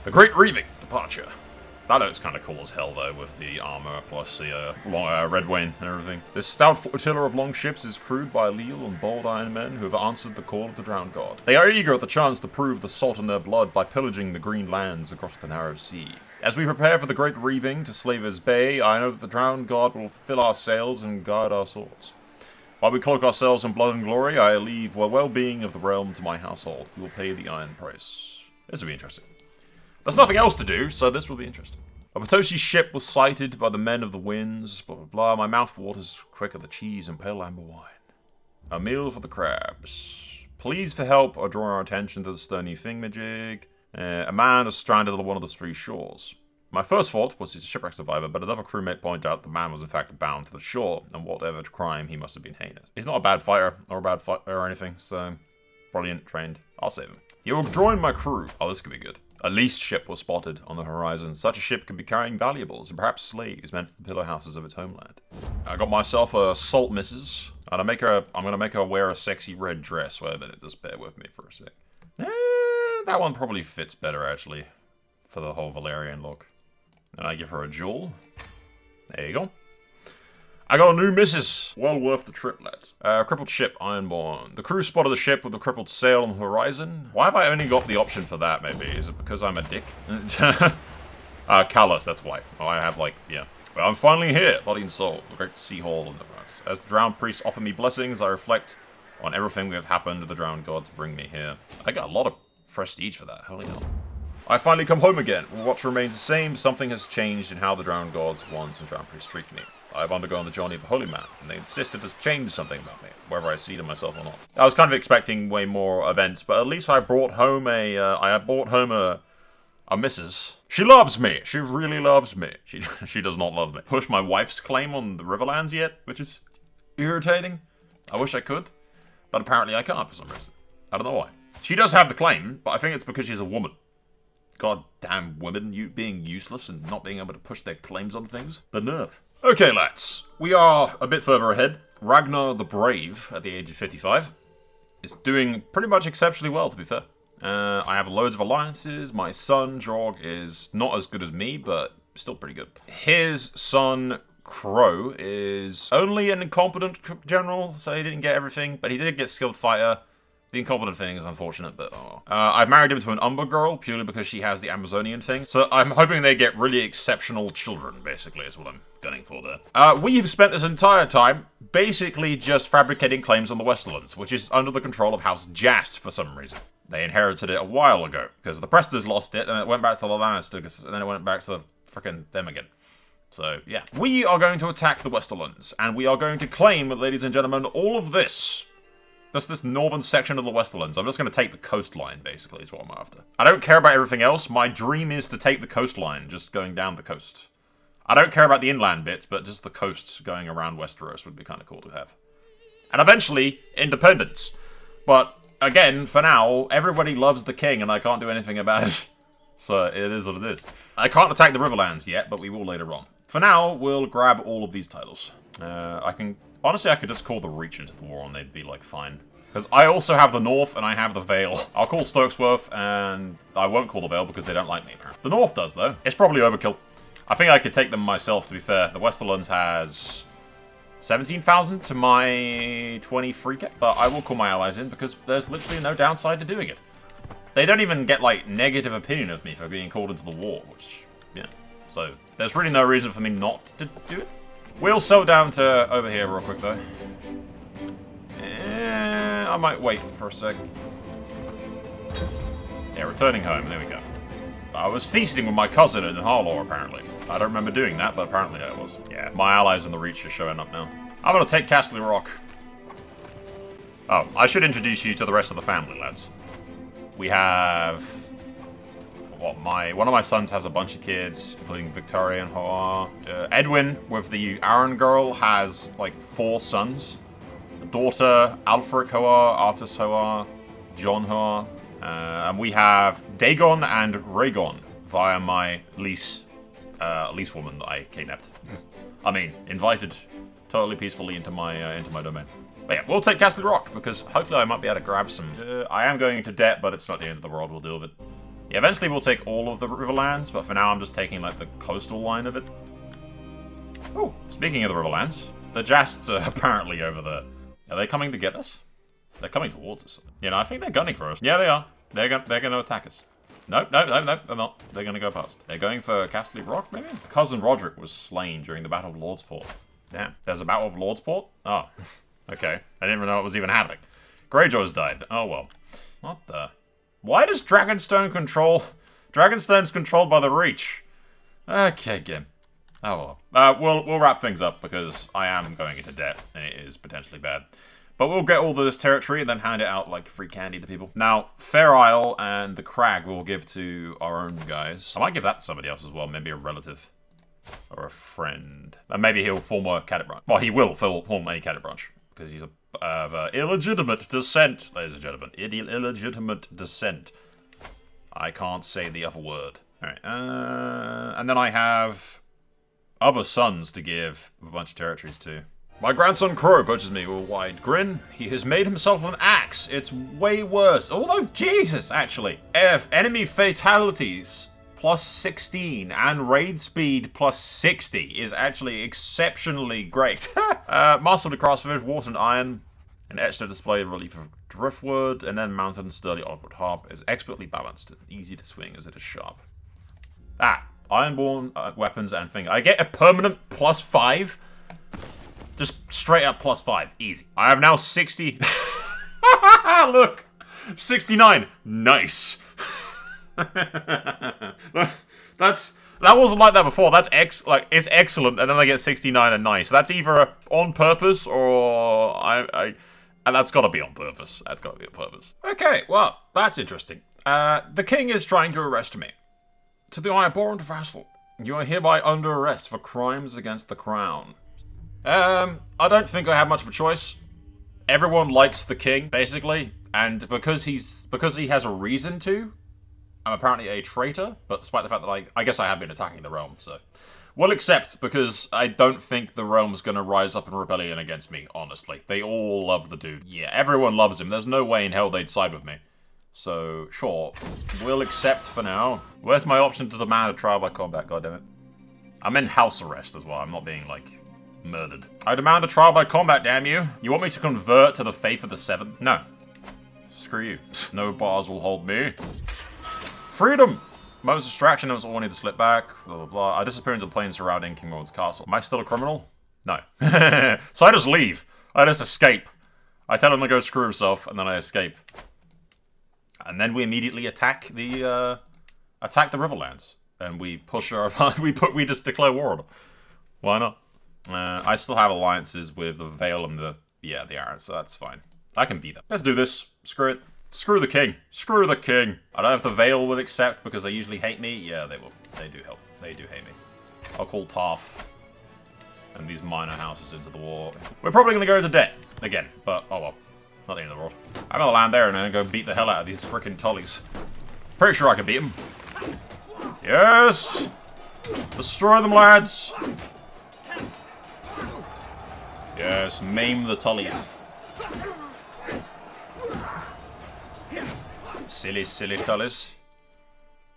The Great Reaving Departure. That looks kind of cool as hell, though, with the armor plus the red Wayne and everything. This stout flotilla of long ships is crewed by leal and bold Iron Men who have answered the call of the Drowned God. They are eager at the chance to prove the salt in their blood by pillaging the green lands across the narrow sea. As we prepare for the Great Reaving to Slaver's Bay, I know that the Drowned God will fill our sails and guard our swords. While we cloak ourselves in blood and glory, I leave the well-being of the realm to my household, who will pay the iron price. This will be interesting. There's nothing else to do, so this will be interesting. A Potosi ship was sighted by the men of the winds, blah blah blah. My mouth waters quicker the cheese and pale amber wine. A meal for the crabs. Please for help or draw our attention to the stony thingamajig. A man is stranded on one of the three shores. My first thought was he's a shipwreck survivor, but another crewmate pointed out the man was in fact bound to the shore, and whatever crime, he must have been heinous. He's not a bad fighter or anything, so brilliant, trained. I'll save him. He will join my crew. Oh, this could be good. A leased ship was spotted on the horizon. Such a ship could be carrying valuables and perhaps slaves meant for the pillar houses of its homeland. I got myself a salt missus, and I'm gonna make her wear a sexy red dress. Wait a minute, just bear with me for a sec. That one probably fits better actually, for the whole Valerian look. And I give her a jewel. There you go. I got a new missus. Well worth the trip, lads. Crippled ship, Ironborn. The crew spotted the ship with the crippled sail on the horizon. Why have I only got the option for that, maybe? Is it because I'm a dick? Callous, that's why. Oh, I have, like, yeah. Well, I'm finally here, body and soul. The great sea hall and the rest. As the drowned priests offer me blessings, I reflect on everything that happened to the drowned god to bring me here. I got a lot of prestige for that, holy hell. I finally come home again. What remains the same, something has changed in how the drowned gods want and drowned priests treat me. I've undergone the journey of a holy man, and they insisted to change something about me, whether I see to myself or not. I was kind of expecting way more events, but at least I brought home a missus. She loves me. She really loves me. She does not love me. Push my wife's claim on the Riverlands yet, which is irritating. I wish I could, but apparently I can't for some reason. I don't know why. She does have the claim, but I think it's because she's a woman. God damn women, you being useless and not being able to push their claims on things. The nerve. Okay, lads, we are a bit further ahead. Ragnar the Brave, at the age of 55, is doing pretty much exceptionally well, to be fair. I have loads of alliances. My son, Jorg, is not as good as me, but still pretty good. His son, Crow, is only an incompetent general, so he didn't get everything, but he did get skilled fighter. The incompetent thing is unfortunate, but oh. I've married him to an Umber girl, purely because she has the Amazonian thing. So I'm hoping they get really exceptional children, basically, is what I'm gunning for there. We've spent this entire time basically just fabricating claims on the Westerlands, which is under the control of House Jast for some reason. They inherited it a while ago, because the Prestors lost it, and it went back to the Lannisters, and then it went back to frickin' them again. So, yeah. We are going to attack the Westerlands, and we are going to claim, ladies and gentlemen, all of this. Just this northern section of the Westerlands. I'm just going to take the coastline, basically, is what I'm after. I don't care about everything else. My dream is to take the coastline, just going down the coast. I don't care about the inland bits, but just the coast going around Westeros would be kind of cool to have. And eventually, independence. But, again, for now, everybody loves the king, and I can't do anything about it. So, it is what it is. I can't attack the Riverlands yet, but we will later on. For now, we'll grab all of these titles. Honestly, I could just call the Reach into the war and they'd be, like, fine. Because I also have the North and I have the Vale. I'll call Stokesworth and I won't call the Vale because they don't like me, apparently. The North does, though. It's probably overkill. I think I could take them myself, to be fair. The Westerlands has 17,000 to my 20 free cap. But I will call my allies in because there's literally no downside to doing it. They don't even get, like, negative opinion of me for being called into the war, which, yeah. So, there's really no reason for me not to do it. We'll settle down to over here real quick, though. I might wait for a sec. Yeah, returning home. There we go. I was feasting with my cousin in Harrenhal, apparently. I don't remember doing that, but apparently I was. Yeah, my allies in the Reach are showing up now. I'm gonna take Castle Rock. Oh, I should introduce you to the rest of the family, lads. We have... one of my sons has a bunch of kids, including Victoria and Hoare. Edwin, with the Aaron girl, has, like, 4 sons. A daughter, Alfric Hoare, Artus Hoare, John Hoare. And we have Dagon and Rhaegon via my lease woman that I kidnapped. I mean, invited totally peacefully into my domain. But yeah, we'll take Castle Rock, because hopefully I might be able to grab some. I am going into debt, but it's not the end of the world, we'll deal with it. Yeah, eventually we'll take all of the Riverlands, but for now I'm just taking, like, the coastal line of it. Oh, speaking of the Riverlands, the Jasts are apparently over there. Are they coming to get us? They're coming towards us. You know, I think they're gunning for us. Yeah, they are. They're gonna attack us. Nope, nope, nope, nope, they're not. They're gonna go past. They're going for Castle Rock, maybe? Cousin Roderick was slain during the Battle of Lordsport. Damn, there's a Battle of Lordsport? Oh, okay. I didn't even know it was even happening. Greyjaw's died. Oh, well. What the... Why does Dragonstone control... Dragonstone's controlled by the Reach. Okay, game. Oh, well. We'll wrap things up because I am going into debt and it is potentially bad. But we'll get all of this territory and then hand it out like free candy to people. Now, Fair Isle and the Crag we'll give to our own guys. I might give that to somebody else as well. Maybe a relative. Or a friend. And maybe he'll form a cadet branch. Well, he will form a cadet branch. Because he's of illegitimate descent, ladies and gentlemen. Illegitimate descent. I can't say the other word. Alright, and then I have other sons to give a bunch of territories to. My grandson Crow approaches me with a wide grin. He has made himself an axe. It's way worse. Although, Jesus, actually. Enemy fatalities plus 16 and raid speed plus 60 is actually exceptionally great. Master of the Craftsmith, Water and Iron, an etched to display relief of driftwood, and then mounted and sturdy olive harp is expertly balanced and easy to swing as it is sharp. Ironborn weapons and finger. I get a permanent plus 5. Just straight up plus 5. Easy. I have now 60. Look! 69. Nice. That wasn't like that before. That's it's excellent, and then I get 69 and nice. That's either on purpose or and that's got to be on purpose. That's got to be on purpose. Okay, well, that's interesting. The king is trying to arrest me. To the Ironborn vassal, you are hereby under arrest for crimes against the crown. I don't think I have much of a choice. Everyone likes the king, basically, and because he has a reason to, I'm apparently a traitor, but despite the fact that I guess I have been attacking the realm, so... We'll accept, because I don't think the realm's gonna rise up in rebellion against me, honestly. They all love the dude. Yeah, everyone loves him. There's no way in hell they'd side with me. So, sure. We'll accept for now. Where's my option to demand a trial by combat, goddammit? I'm in house arrest as well. I'm not being, like, murdered. I demand a trial by combat, damn you. You want me to convert to the faith of the Seven? No. Screw you. No bars will hold me. Freedom! Most distraction, I was all need to slip back, blah blah blah. I disappear into the plains surrounding King Lord's castle. Am I still a criminal? No. So I just leave. I just escape. I tell him to go screw himself, and then I escape. And then we immediately attack the Riverlands. And we push our we just declare war on them. Why not? I still have alliances with the Vale and the Arrows, so that's fine. I can beat them. Let's do this. Screw it. Screw the king. Screw the king. I don't know if the Vale would accept because they usually hate me. Yeah, they will. They do help. They do hate me. I'll call Tarth and these minor houses into the war. We're probably going to go into debt again, but oh well. Not the end of the world. I'm going to land there and then go beat the hell out of these frickin' tullies. Pretty sure I can beat them. Yes! Destroy them, lads! Yes, maim the tullies. Silly, silly tullies.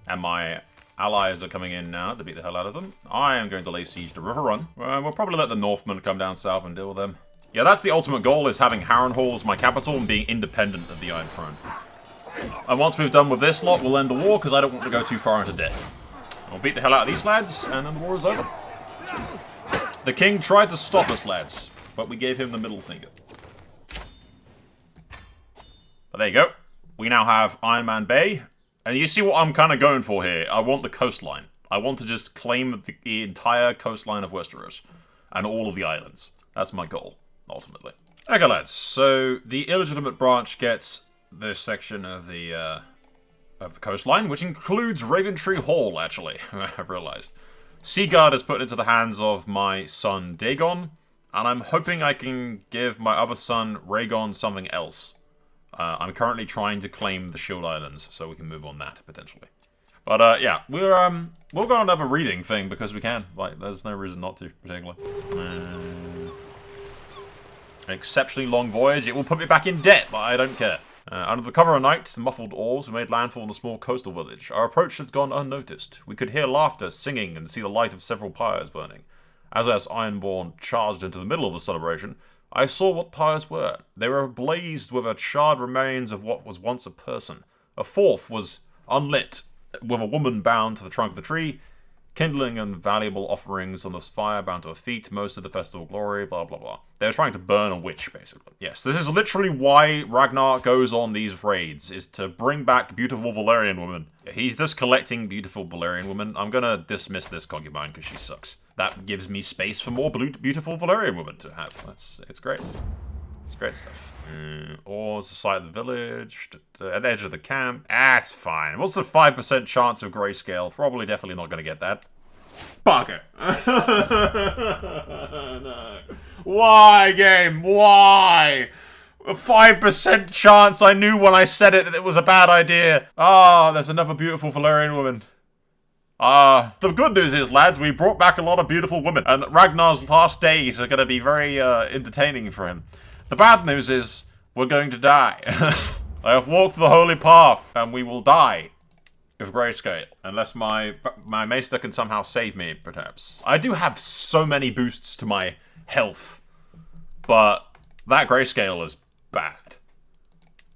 And my allies are coming in now to beat the hell out of them. I am going to lay siege to River Run. We'll probably let the Northmen come down south and deal with them. Yeah, that's the ultimate goal, is having Harrenhal as my capital and being independent of the Iron Throne. And once we've done with this lot, we'll end the war, because I don't want to go too far into debt. We'll beat the hell out of these lads, and then the war is over. The king tried to stop us, lads, but we gave him the middle finger. But there you go. We now have Ironman Bay. And you see what I'm kind of going for here. I want the coastline. I want to just claim the entire coastline of Westeros. And all of the islands. That's my goal, ultimately. Okay, lads. So, the illegitimate branch gets this section of the coastline, which includes Raventree Hall, actually. I've realized. Seaguard is put into the hands of my son, Aegon. And I'm hoping I can give my other son, Rhaegon, something else. I'm currently trying to claim the Shield Islands, so we can move on that, potentially. But, yeah, we'll go on another reading thing, because we can. Like, there's no reason not to, particularly. An exceptionally long voyage. It will put me back in debt, but I don't care. Under the cover of night, the muffled oars made landfall in a small coastal village. Our approach had gone unnoticed. We could hear laughter, singing, and see the light of several pyres burning. As Ironborn charged into the middle of the celebration, I saw what pyres were. They were ablaze with a charred remains of what was once a person. A fourth was unlit, with a woman bound to the trunk of the tree, kindling and valuable offerings on the fire bound to her feet, most of the festival glory, blah blah blah. They were trying to burn a witch, basically. Yes, this is literally why Ragnar goes on these raids, is to bring back beautiful Valyrian women. He's just collecting beautiful Valyrian women. I'm gonna dismiss this concubine because she sucks. That gives me space for more beautiful Valyrian women to have. It's great. It's great stuff. Oars, the site of the village, at the edge of the camp. It's fine. What's the 5% chance of grayscale? Probably definitely not going to get that. Bugger. No. Why, game? Why? A 5% chance. I knew when I said it that it was a bad idea. There's another beautiful Valyrian woman. The good news is, lads, we brought back a lot of beautiful women, and Ragnar's last days are going to be very entertaining for him. The bad news is, we're going to die. I have walked the holy path, and we will die with grayscale. Unless my maester can somehow save me, perhaps. I do have so many boosts to my health, but that grayscale is bad.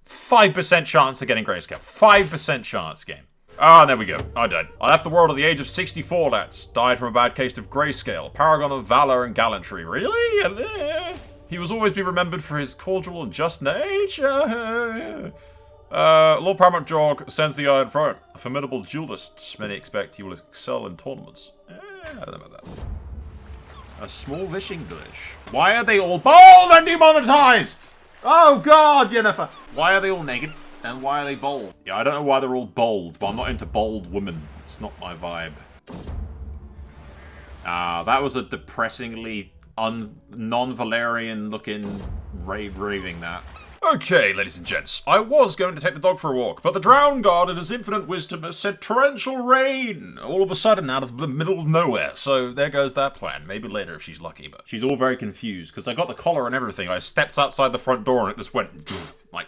5% chance of getting grayscale. 5% chance, game. There we go. I died. I left the world at the age of 64, lads. Died from a bad case of grayscale. Paragon of valor and gallantry. Really? He will always be remembered for his cordial and just nature. Lord Paramount Jorg sends the Iron Throne. A formidable duelist. Many expect he will excel in tournaments. I don't know about that. A small fishing village. Why are they all bald and demonetized? Oh God, Jennifer. Why are they all naked? And why are they bold? Yeah, I don't know why they're all bold, but I'm not into bold women. It's not my vibe. That was a depressingly non-Valerian looking raving that. Okay, ladies and gents, I was going to take the dog for a walk, but the Drowned God in his infinite wisdom has sent torrential rain all of a sudden out of the middle of nowhere, so there goes that plan. Maybe later if she's lucky, but she's all very confused, because I got the collar and everything. I stepped outside the front door and it just went, like,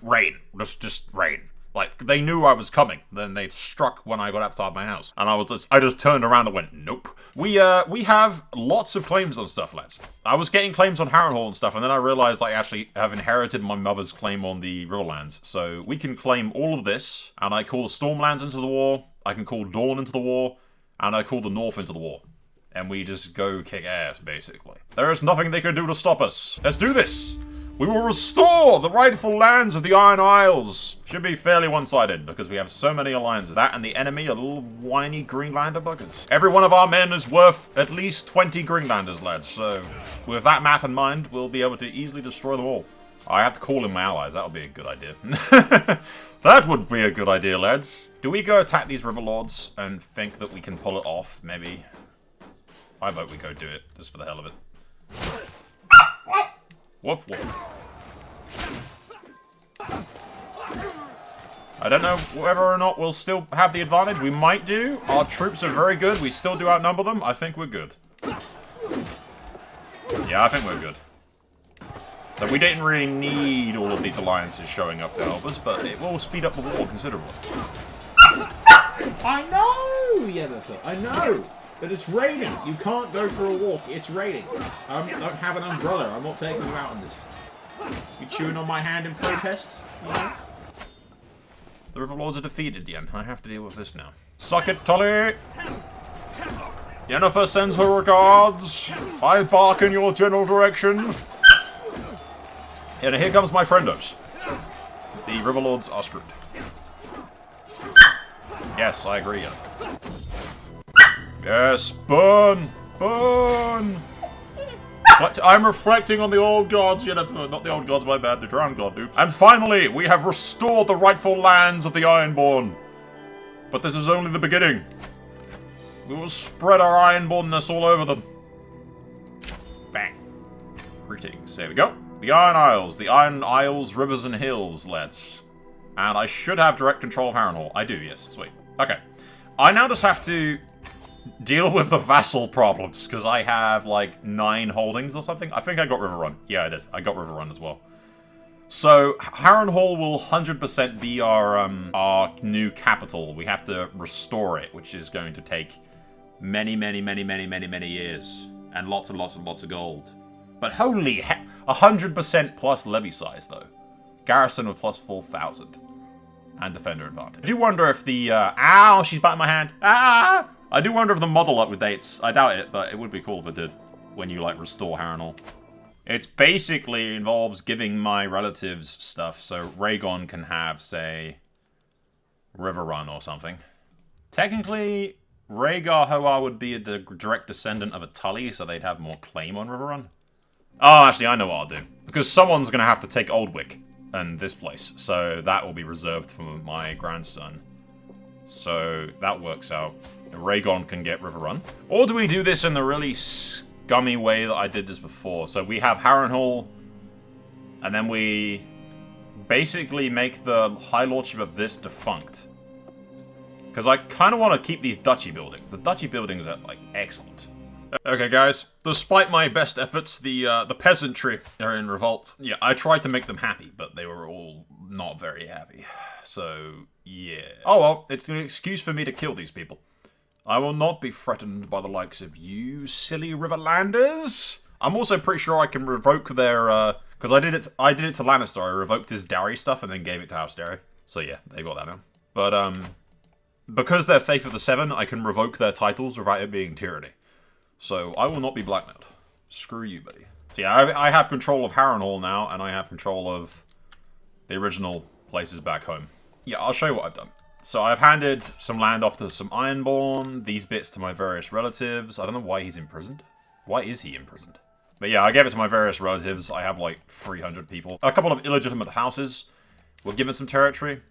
rain. Just rain. Like, they knew I was coming. Then they struck when I got outside my house. And I just turned around and went, nope. We have lots of claims on stuff, lads. I was getting claims on Harrenhal and stuff, and then I realized I actually have inherited my mother's claim on the Riverlands. So we can claim all of this, and I call the Stormlands into the war, I can call Dawn into the war, and I call the North into the war. And we just go kick ass, basically. There is nothing they can do to stop us. Let's do this! We will restore the rightful lands of the Iron Isles. Should be fairly one-sided, because we have so many alliances. That and the enemy are little whiny Greenlander buggers. Every one of our men is worth at least 20 Greenlanders, lads. So, with that math in mind, we'll be able to easily destroy them all. I have to call in my allies. That would be a good idea. That would be a good idea, lads. Do we go attack these Riverlords and think that we can pull it off, maybe? I vote we go do it, just for the hell of it. Woof woof. I don't know whether or not we'll still have the advantage. We might do. Our troops are very good. We still do outnumber them. I think we're good. Yeah, I think we're good. So we didn't really need all of these alliances showing up to help us, but it will speed up the war considerably. I know, Yennefer. I know. But it's raining. You can't go for a walk. It's raining. I don't have an umbrella. I'm not taking you out on this. You chewing on my hand in protest? No? The Riverlords are defeated, Yen. I have to deal with this now. Suck it, Tully! Yennefer sends her regards. I bark in your general direction. And here comes my friendos. The Riverlords are screwed. Yes, I agree, Yennefer. Yes, burn! Burn! I'm reflecting on the old gods, not the old gods, my bad, the Drowned God, oops. And finally, we have restored the rightful lands of the Ironborn. But this is only the beginning. We will spread our Ironbornness all over them. Bang. Greetings. There we go. The Iron Isles. The Iron Isles, rivers and hills, lads. And I should have direct control of Harrenhal. I do, yes. Sweet. Okay. I now just have to deal with the Vassal Problems, because I have, like, 9 holdings or something. I think I got Riverrun. Yeah, I did. I got Riverrun as well. So, Harrenhal will 100% be our new capital. We have to restore it, which is going to take many years. And lots of gold. But holy 100% plus levy size, though. Garrison of plus 4,000. And defender advantage. I do wonder if the, ow, she's biting my hand. Ah! I do wonder if the model updates. I doubt it, but it would be cool if it did. When you, like, restore Harrenhal. It's basically involves giving my relatives stuff, so Aegon can have, say, Riverrun or something. Technically, Rhaegar Hoare would be the direct descendant of a Tully, so they'd have more claim on Riverrun. Oh, actually, I know what I'll do. Because someone's going to have to take Oldwick and this place, so that will be reserved for my grandson. So that works out. Rhaegon can get Riverrun. Or do we do this in the really scummy way that I did this before? So we have Harrenhal, and then we basically make the High Lordship of this defunct. Because I kind of want to keep these duchy buildings. The duchy buildings are, like, excellent. Okay, guys. Despite my best efforts, the peasantry are in revolt. Yeah, I tried to make them happy, but they were all not very happy. So, yeah. Oh well, it's an excuse for me to kill these people. I will not be threatened by the likes of you, silly Riverlanders. I'm also pretty sure I can revoke their, because I did it to Lannister. I revoked his dowry stuff and then gave it to House Hoare. So yeah, they got that now. But, because they're Faith of the Seven, I can revoke their titles without it being tyranny. So I will not be blackmailed. Screw you, buddy. So yeah, I have control of Harrenhal now, and I have control of the original places back home. Yeah, I'll show you what I've done. So I've handed some land off to some Ironborn, these bits to my various relatives. I don't know why he's imprisoned. Why is he imprisoned? But yeah, I gave it to my various relatives. I have like 300 people. A couple of illegitimate houses were given some territory.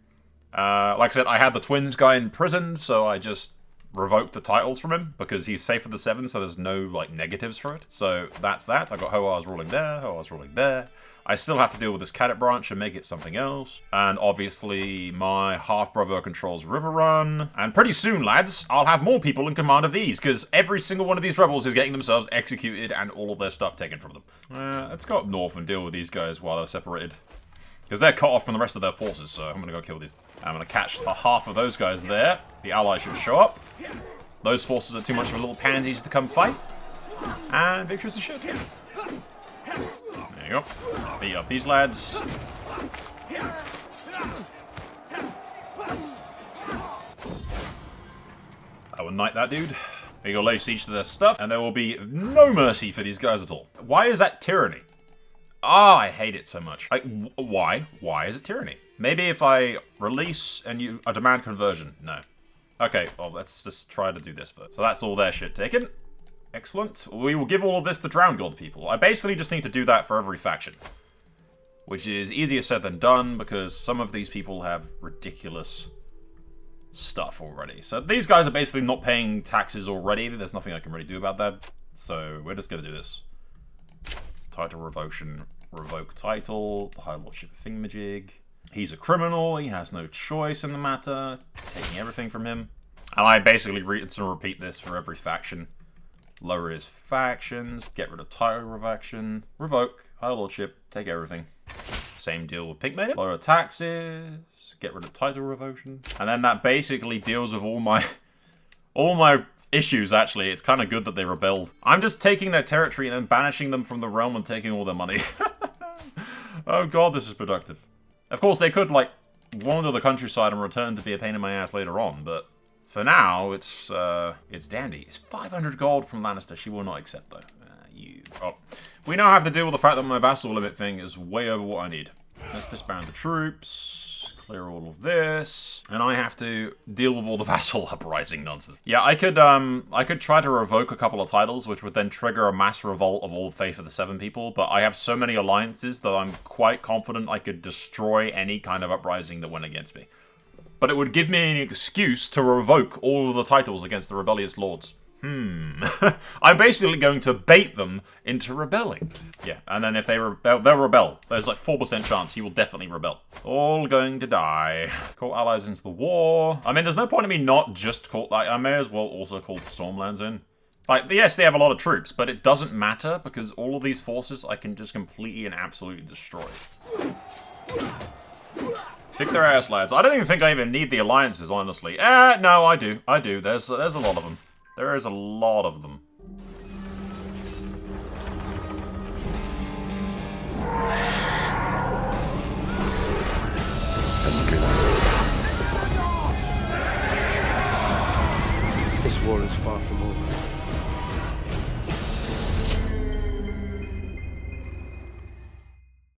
Like I said, I had the twins guy imprisoned, so I just revoked the titles from him because he's Faith of the Seven, so there's no like negatives for it. So that's that. I got Hoare's ruling there, Hoare's ruling there. I still have to deal with this Cadet branch and make it something else. And obviously, my half-brother controls Riverrun. And pretty soon, lads, I'll have more people in command of these, because every single one of these rebels is getting themselves executed and all of their stuff taken from them. Let's go up north and deal with these guys while they're separated. Because they're cut off from the rest of their forces, so I'm going to go kill these. I'm going to catch the half of those guys there. The allies should show up. Those forces are too much of a little pansies to come fight. And victory's the shit. There you go. Beat up these lads. I will knight that dude. There you go, lay siege to their stuff, and there will be no mercy for these guys at all. Why is that tyranny? Ah, I hate it so much. Like, why? Why is it tyranny? Maybe if I release and I demand conversion. No. Okay, well, let's just try to do this first. So that's all their shit taken. Excellent. We will give all of this to Drowned God people. I basically just need to do that for every faction. Which is easier said than done, because some of these people have ridiculous stuff already. So these guys are basically not paying taxes already. There's nothing I can really do about that. So we're just going to do this. Title revocation. Revoke title. The High Lordship of Thingamajig. He's a criminal. He has no choice in the matter. Taking everything from him. And I basically rinse and repeat this for every faction. Lower his factions, get rid of title revocation, revoke, High Lordship, take everything. Same deal with Pink Maiden. Lower taxes, get rid of title revocation. And then that basically deals with all my issues, actually. It's kind of good that they rebelled. I'm just taking their territory and then banishing them from the realm and taking all their money. Oh god, this is productive. Of course, they could, like, wander the countryside and return to be a pain in my ass later on, but for now, it's dandy. It's 500 gold from Lannister. She will not accept, though. We now have to deal with the fact that my vassal limit thing is way over what I need. Let's disband the troops, clear all of this, and I have to deal with all the vassal uprising nonsense. Yeah, I could try to revoke a couple of titles, which would then trigger a mass revolt of all Faith of the Seven people, but I have so many alliances that I'm quite confident I could destroy any kind of uprising that went against me. But it would give me an excuse to revoke all of the titles against the rebellious lords. I'm basically going to bait them into rebelling. Yeah, and then if they'll rebel. There's like 4% chance he will definitely rebel. All going to die. Call allies into the war. I mean, there's no point in me not just call... Like, I may as well also call the Stormlands in. Like, yes, they have a lot of troops, but it doesn't matter because all of these forces I can just completely and absolutely destroy. Kick their ass, lads. I don't even think I even need the alliances, honestly. No, I do. I do. There's a lot of them. There is a lot of them. This war is far from over.